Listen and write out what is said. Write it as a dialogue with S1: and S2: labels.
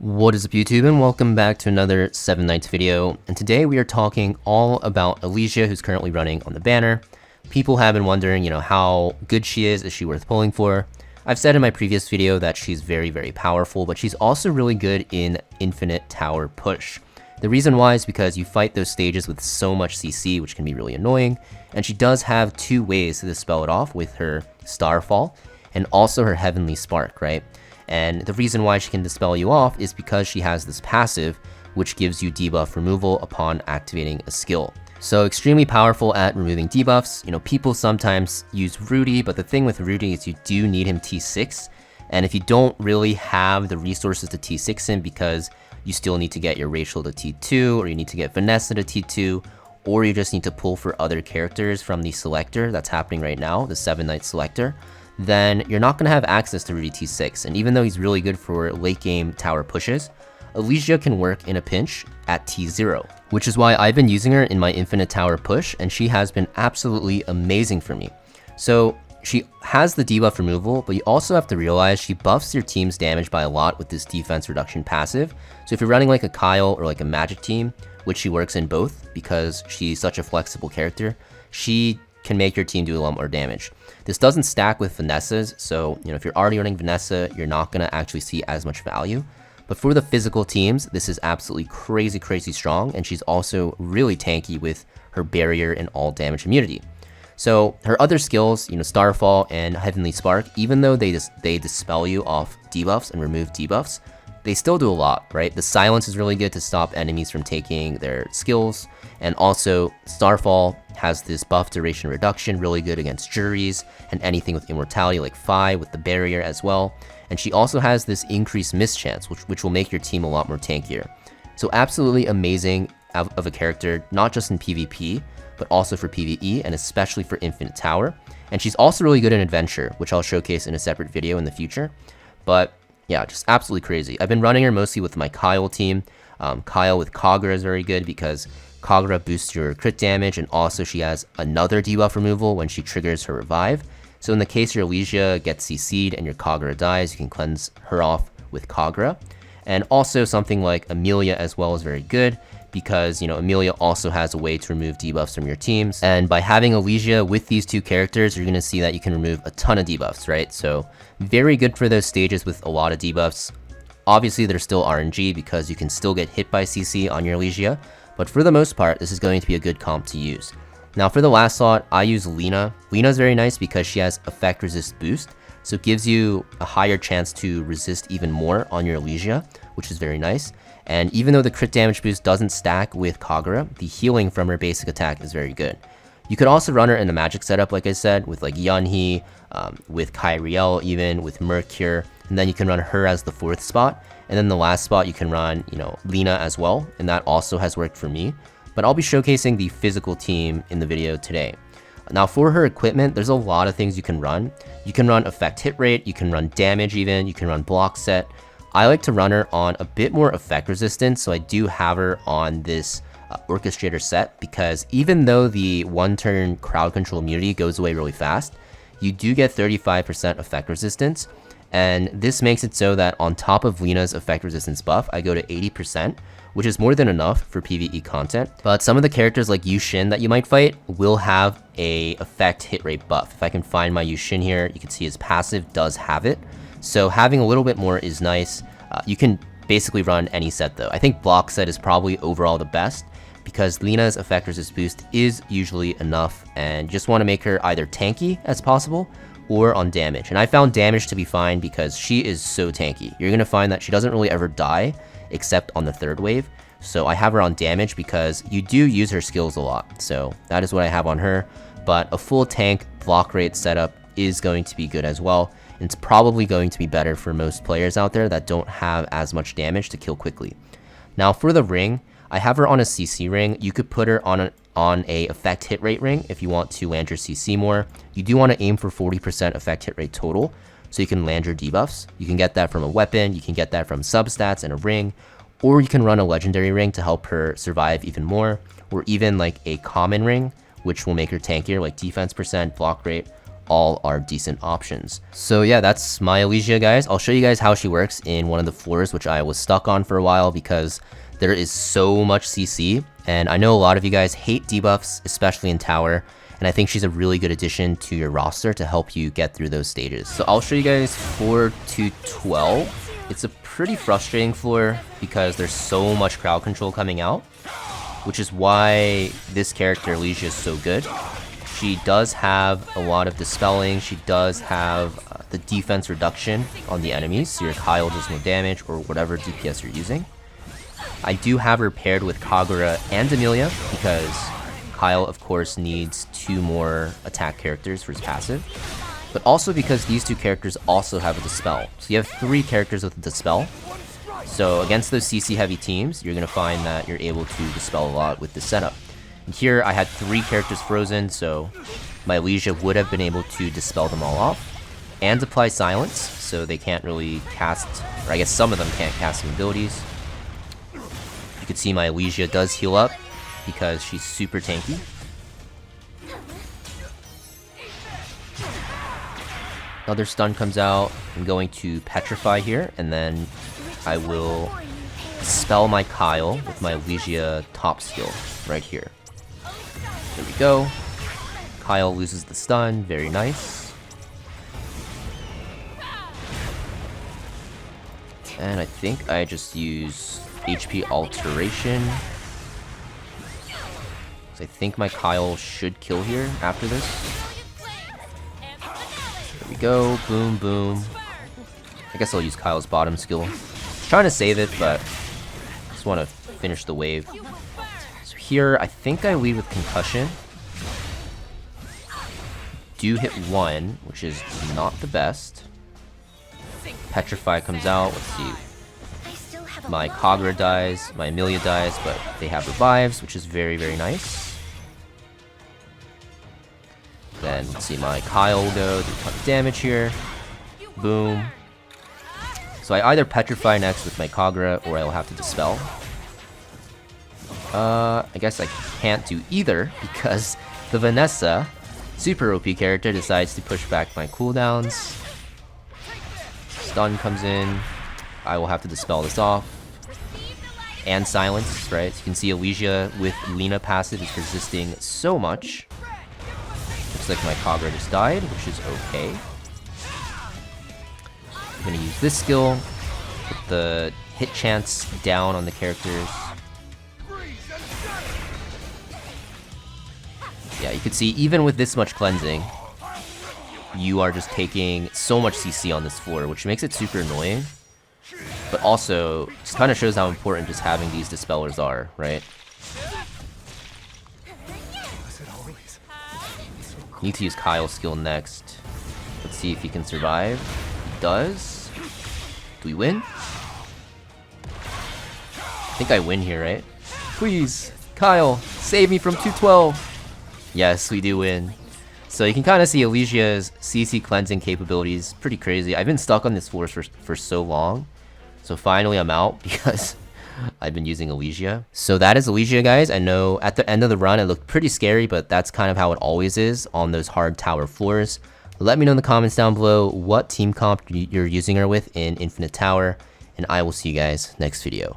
S1: What is up YouTube, and welcome back to another 7 Nights video, and today we are talking all about Alicia, who's currently running on the banner. People have been wondering, how good she is she worth pulling for? I've said in my previous video that she's very powerful, but she's also really good in infinite tower push. The reason why is because you fight those stages with so much CC, which can be really annoying, and she does have two ways to dispel it off with her Starfall and also her Heavenly Spark, right? And the reason why she can dispel you off is because she has this passive, which gives you debuff removal upon activating a skill. So extremely powerful at removing debuffs. People sometimes use Rudy, but the thing with Rudy is you do need him T6. And if you don't really have the resources to T6 him because you still need to get your Rachel to T2, or you need to get Vanessa to T2, or you just need to pull for other characters from the selector that's happening right now, the 7 Night selector, then you're not going to have access to Rudy T6. And even though he's really good for late game tower pushes, Elysia can work in a pinch at T0, which is why I've been using her in my infinite tower push, and she has been absolutely amazing for me. So she has the debuff removal, but you also have to realize she buffs your team's damage by a lot with this defense reduction passive. So if you're running like a Kyle or like a Magic team, which she works in both because she's such a flexible character, she can make your team do a lot more damage. This doesn't stack with Vanessa's, so if you're already running Vanessa, you're not going to actually see as much value. But for the physical teams, this is absolutely crazy strong, and she's also really tanky with her barrier and all damage immunity. So her other skills, Starfall and Heavenly Spark, even though they dispel you off debuffs and remove debuffs, they still do a lot, right? The silence is really good to stop enemies from taking their skills, and also Starfall has this buff duration reduction, really good against juries and anything with immortality like Phi with the barrier as well. And she also has this increased miss chance, which will make your team a lot more tankier. So absolutely amazing of a character, not just in PvP, but also for PvE and especially for Infinite Tower. And she's also really good in Adventure, which I'll showcase in a separate video in the future. But yeah, just absolutely crazy. I've been running her mostly with my Kyle team. Kyle with Kagura is very good because Kagura boosts your crit damage, and also she has another debuff removal when she triggers her revive. So in the case your Elysia gets CC'd and your Kagura dies, you can cleanse her off with Kagura. And also something like Amelia as well is very good because, Amelia also has a way to remove debuffs from your teams. And by having Elysia with these two characters, you're going to see that you can remove a ton of debuffs, right? So very good for those stages with a lot of debuffs. Obviously, there's still RNG because you can still get hit by CC on your Elysia, but for the most part, this is going to be a good comp to use. Now for the last slot, I use Lena. Lena's very nice because she has effect resist boost, so it gives you a higher chance to resist even more on your Elysia, which is very nice. And even though the crit damage boost doesn't stack with Kagura, the healing from her basic attack is very good. You could also run her in a magic setup, like I said, with like Yunhee, with Kyriel even, with Mercure, and then you can run her as the 4th spot. And then the last spot you can run, Lena as well, and that also has worked for me. But I'll be showcasing the physical team in the video today. Now for her equipment, there's a lot of things you can run. You can run effect hit rate, you can run damage even, you can run block set. I like to run her on a bit more effect resistance, so I do have her on this orchestrator set because even though the 1-turn crowd control immunity goes away really fast, you do get 35% effect resistance. And this makes it so that on top of Lena's effect resistance buff, I go to 80%, which is more than enough for PvE content. But some of the characters like Yushin that you might fight will have a effect hit rate buff. If I can find my Yushin here, you can see his passive does have it. So having a little bit more is nice. You can basically run any set though. I think block set is probably overall the best because Lena's effect resist boost is usually enough, and you just want to make her either tanky as possible or on damage. And I found damage to be fine because she is so tanky. You're going to find that she doesn't really ever die except on the 3rd wave. So I have her on damage because you do use her skills a lot. So that is what I have on her. But a full tank block rate setup is going to be good as well. And it's probably going to be better for most players out there that don't have as much damage to kill quickly. Now for the ring, I have her on a CC ring. You could put her on a effect hit rate ring if you want to land your CC more. You do want to aim for 40% effect hit rate total, so you can land your debuffs. You can get that from a weapon, you can get that from substats and a ring, or you can run a legendary ring to help her survive even more, or even like a common ring, which will make her tankier, like defense percent, block rate, all are decent options. So yeah, that's my Elysia, guys. I'll show you guys how she works in one of the floors, which I was stuck on for a while because there is so much CC, and I know a lot of you guys hate debuffs, especially in tower, and I think she's a really good addition to your roster to help you get through those stages. So I'll show you guys 4 to 12. It's a pretty frustrating floor because there's so much crowd control coming out, which is why this character Alicia is so good. She does have a lot of dispelling, she does have the defense reduction on the enemies, so your Kyle does more damage or whatever DPS you're using. I do have her paired with Kagura and Amelia because Kyle of course needs 2 more attack characters for his passive, but also because these 2 characters also have a dispel. So you have 3 characters with a dispel. So against those CC heavy teams, you're going to find that you're able to dispel a lot with this setup. And here I had 3 characters frozen, so my Elysia would have been able to dispel them all off and apply silence, so they can't really cast, or I guess some of them can't cast some abilities. You can see my Elysia does heal up because she's super tanky. Another stun comes out. I'm going to petrify here, and then I will spell my Kyle with my Elysia top skill right here. There we go. Kyle loses the stun, very nice. And I think I just use HP alteration. So I think my Kyle should kill here after this. There we go, boom, boom. I guess I'll use Kyle's bottom skill. Trying to save it, but I just want to finish the wave. So here, I think I lead with concussion. Do hit 1, which is not the best. Petrify comes out. Let's see. My Kagura dies, my Amelia dies, but they have revives, which is very, very nice. Then let's see, my Kyle will go do a ton of damage here. Boom. So I either petrify next with my Kagura, or I'll have to dispel. I guess I can't do either, because the Vanessa, super OP character, decides to push back my cooldowns. Stun comes in. I will have to dispel this off. And silence, right? So you can see Alicia with Lina passive is resisting so much. Looks like my Kagura just died, which is okay. I'm gonna use this skill, put the hit chance down on the characters. Yeah, you can see even with this much cleansing, you are just taking so much CC on this floor, which makes it super annoying. But also, just kind of shows how important just having these dispellers are, right? Need to use Kyle's skill next. Let's see if he can survive. He does. Do we win? I think I win here, right? Please, Kyle, save me from 212. Yes, we do win. So you can kind of see Alicia's CC cleansing capabilities. Pretty crazy. I've been stuck on this floor for so long. So finally I'm out because I've been using Elysia. So that is Elysia, guys. I know at the end of the run it looked pretty scary, but that's kind of how it always is on those hard tower floors. Let me know in the comments down below what team comp you're using her with in Infinite Tower, and I will see you guys next video.